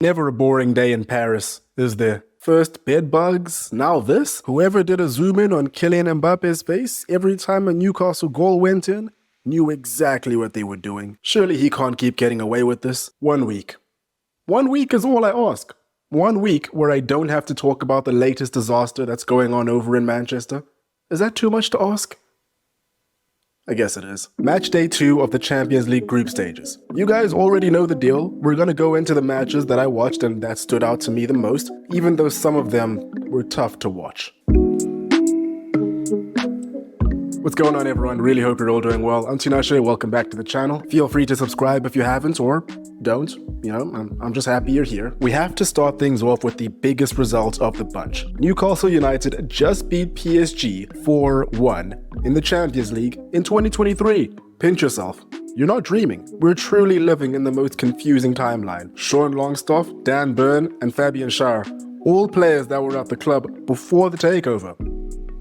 Never a boring day in Paris, is there? First bed bugs, now this? Whoever did a zoom in on Kylian Mbappe's face every time a Newcastle goal went in knew exactly what they were doing. Surely he can't keep getting away with this. 1 week. 1 week is all I ask. 1 week where I don't have to talk about the latest disaster that's going on over in Manchester. Is that too much to ask? I guess it is. Match day 2 of the Champions League group stages. You guys already know the deal. We're gonna go into the matches that I watched and that stood out to me the most, even though some of them were tough to watch. What's going on, everyone? Really hope you're all doing well. I'm Tinashe, welcome back to the channel. Feel free to subscribe if you haven't, or don't. You know, I'm just happy you're here. We have to start things off with the biggest result of the bunch. Newcastle United just beat PSG 4-1 in the Champions League in 2023. Pinch yourself. You're not dreaming. We're truly living in the most confusing timeline. Sean Longstaff, Dan Burn, and Fabian Schär, all players that were at the club before the takeover.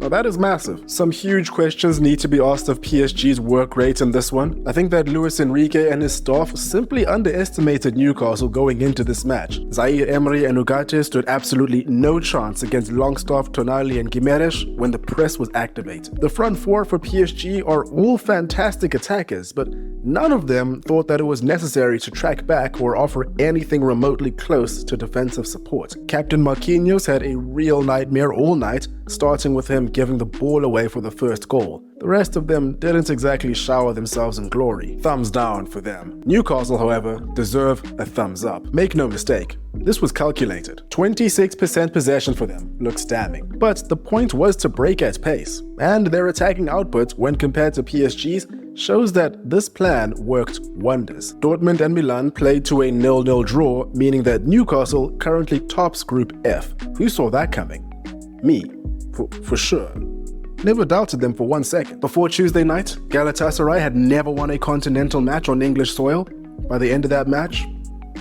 Now that is massive. Some huge questions need to be asked of PSG's work rate in this one. I think that Luis Enrique and his staff simply underestimated Newcastle going into this match. Zaire Emery and Ugarte stood absolutely no chance against Longstaff, Tonali and Guimaraes when the press was activated. The front four for PSG are all fantastic attackers, but none of them thought that it was necessary to track back or offer anything remotely close to defensive support. Captain Marquinhos had a real nightmare all night, starting with him giving the ball away for the first goal. The rest of them didn't exactly shower themselves in glory. Thumbs down for them. Newcastle, however, deserve a thumbs up. Make no mistake, this was calculated. 26% possession for them looks damning. But the point was to break at pace, and their attacking output when compared to PSG's shows that this plan worked wonders. Dortmund and Milan played to a 0-0 draw, meaning that Newcastle currently tops Group F. Who saw that coming? Me. For sure. Never doubted them for 1 second. Before Tuesday night, Galatasaray had never won a continental match on English soil. By the end of that match,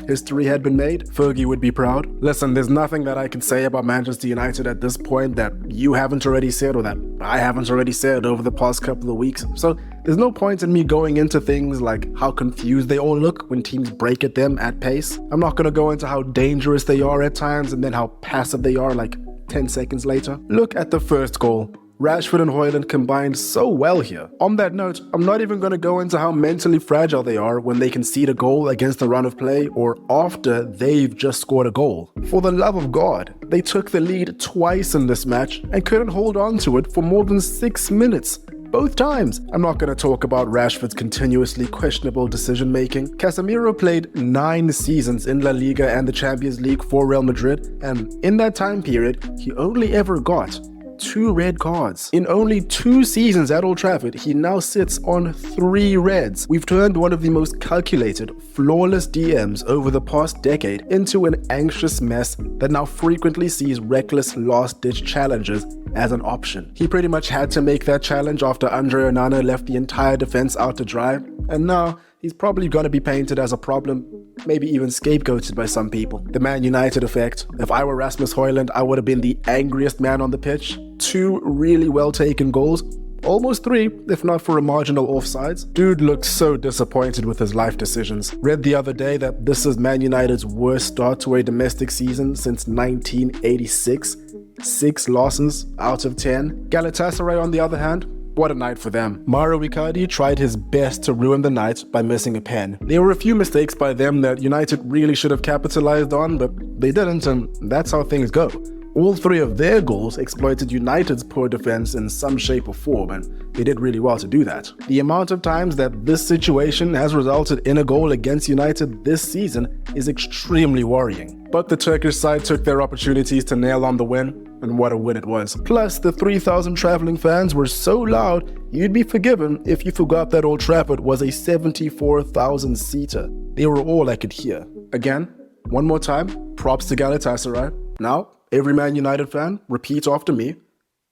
history had been made. Fergie would be proud. Listen, there's nothing that I can say about Manchester United at this point that you haven't already said or that I haven't already said over the past couple of weeks. So there's no point in me going into things like how confused they all look when teams break at them at pace. I'm not going to go into how dangerous they are at times and then how passive they are like 10 seconds later. Look at the first goal. Rashford and Højlund combined so well here. On that note, I'm not even going to go into how mentally fragile they are when they concede a goal against the run of play or after they've just scored a goal. For the love of God, they took the lead twice in this match and couldn't hold on to it for more than 6 minutes. Both times. I'm not going to talk about Rashford's continuously questionable decision-making. Casemiro played 9 seasons in La Liga and the Champions League for Real Madrid, and in that time period, he only ever got 2 red cards. In only 2 seasons at Old Trafford, he now sits on 3 reds. We've turned one of the most calculated, flawless DMs over the past decade into an anxious mess that now frequently sees reckless last-ditch challenges as an option. He pretty much had to make that challenge after Andre Onana left the entire defense out to dry, and now he's probably gonna be painted as a problem, maybe even scapegoated by some people. The Man United effect. If I were Rasmus Højlund, I would have been the angriest man on the pitch. 2 really well taken goals. Almost 3, if not for a marginal offsides. Dude looks so disappointed with his life decisions. Read the other day that this is Man United's worst start to a domestic season since 1986. 6 losses out of 10. Galatasaray, on the other hand, what a night for them. Mauro Icardi tried his best to ruin the night by missing a pen. There were a few mistakes by them that United really should have capitalized on, but they didn't, and that's how things go. All 3 of their goals exploited United's poor defense in some shape or form, and they did really well to do that. The amount of times that this situation has resulted in a goal against United this season is extremely worrying. But the Turkish side took their opportunities to nail on the win, and what a win it was. Plus, the 3,000 traveling fans were so loud, you'd be forgiven if you forgot that Old Trafford was a 74,000-seater. They were all I could hear. Again, one more time, props to Galatasaray. Now, every Man United fan, repeat after me.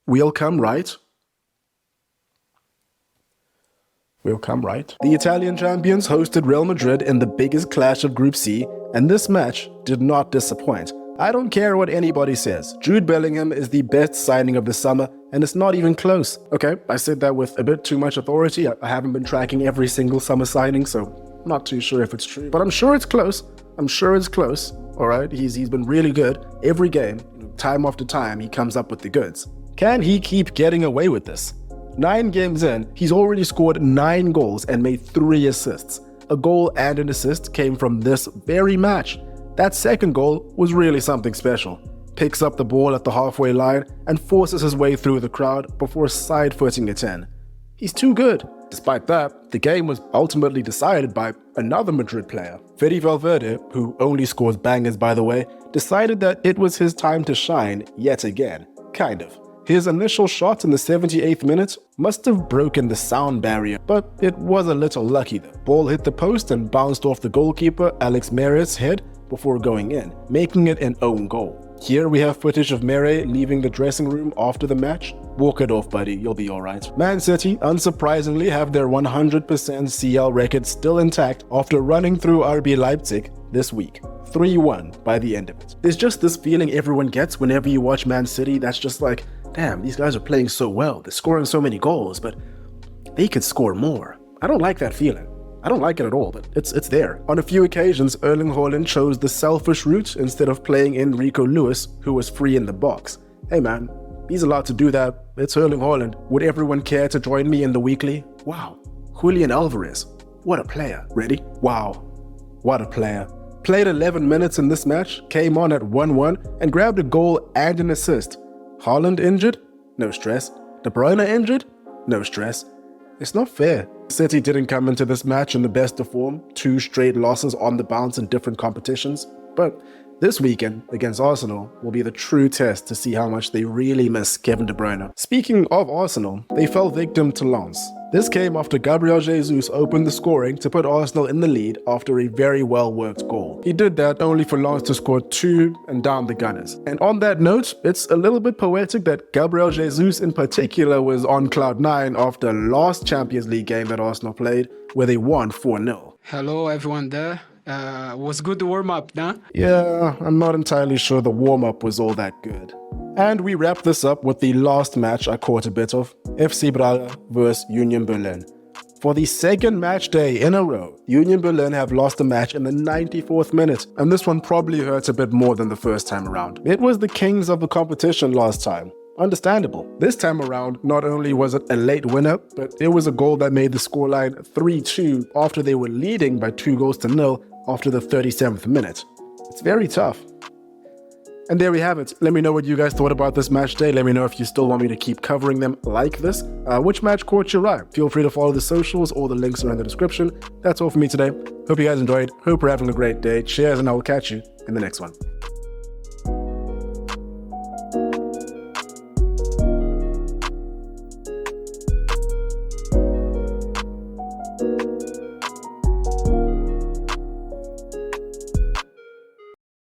We'll come right. We'll come right. The Italian champions hosted Real Madrid in the biggest clash of Group C, and this match did not disappoint. I don't care what anybody says. Jude Bellingham is the best signing of the summer, and it's not even close. Okay, I said that with a bit too much authority. I haven't been tracking every single summer signing, so I'm not too sure if it's true, but I'm sure it's close. I'm sure it's close, all right? He's been really good. Every game, time after time, he comes up with the goods. Can he keep getting away with this? 9 games in, he's already scored 9 goals and made 3 assists. A goal and an assist came from this very match. That second goal was really something special. Picks up the ball at the halfway line and forces his way through the crowd before side-footing it in. He's too good. Despite that, the game was ultimately decided by another Madrid player. Fede Valverde, who only scores bangers by the way, decided that it was his time to shine yet again. Kind of. His initial shot in the 78th minute must have broken the sound barrier, but it was a little lucky though. Ball hit the post and bounced off the goalkeeper Alex Meri's head before going in, making it an own goal. Here we have footage of Mere leaving the dressing room after the match. Walk it off, buddy, you'll be alright. Man City, unsurprisingly, have their 100% CL record still intact after running through RB Leipzig this week. 3-1 by the end of it. There's just this feeling everyone gets whenever you watch Man City that's just like, damn, these guys are playing so well, they're scoring so many goals, but they could score more. I don't like that feeling. I don't like it at all, but it's there. On a few occasions, Erling Haaland chose the selfish route instead of playing Enrico Lewis, who was free in the box. Hey man, he's allowed to do that. It's Erling Haaland. Would everyone care to join me in the weekly? Wow. Julian Alvarez. What a player. Ready? Wow. What a player. Played 11 minutes in this match, came on at 1-1, and grabbed a goal and an assist. Haaland injured? No stress. De Bruyne injured? No stress. It's not fair. City didn't come into this match in the best of form, 2 straight losses on the bounce in different competitions, but this weekend against Arsenal will be the true test to see how much they really miss Kevin De Bruyne. Speaking of Arsenal, they fell victim to Lens. This came after Gabriel Jesus opened the scoring to put Arsenal in the lead after a very well-worked goal. He did that only for Lens to score 2 and down the Gunners. And on that note, it's a little bit poetic that Gabriel Jesus in particular was on cloud 9 after last Champions League game that Arsenal played, where they won 4-0. Hello everyone there. Was good warm-up, nah? Yeah, I'm not entirely sure the warm-up was all that good. And we wrap this up with the last match I caught a bit of, FC Braga vs Union Berlin. For the second match day in a row, Union Berlin have lost a match in the 94th minute, and this one probably hurts a bit more than the first time around. It was the kings of the competition last time. Understandable. This time around, not only was it a late winner, but it was a goal that made the scoreline 3-2 after they were leading by 2-0 after the 37th minute. It's very tough. And there we have it. Let me know what you guys thought about this match day. Let me know if you still want me to keep covering them like this. Which match caught your eye? Feel free to follow the socials. All the links are in the description. That's all for me today. Hope you guys enjoyed. Hope you're having a great day. Cheers, and I will catch you in the next one.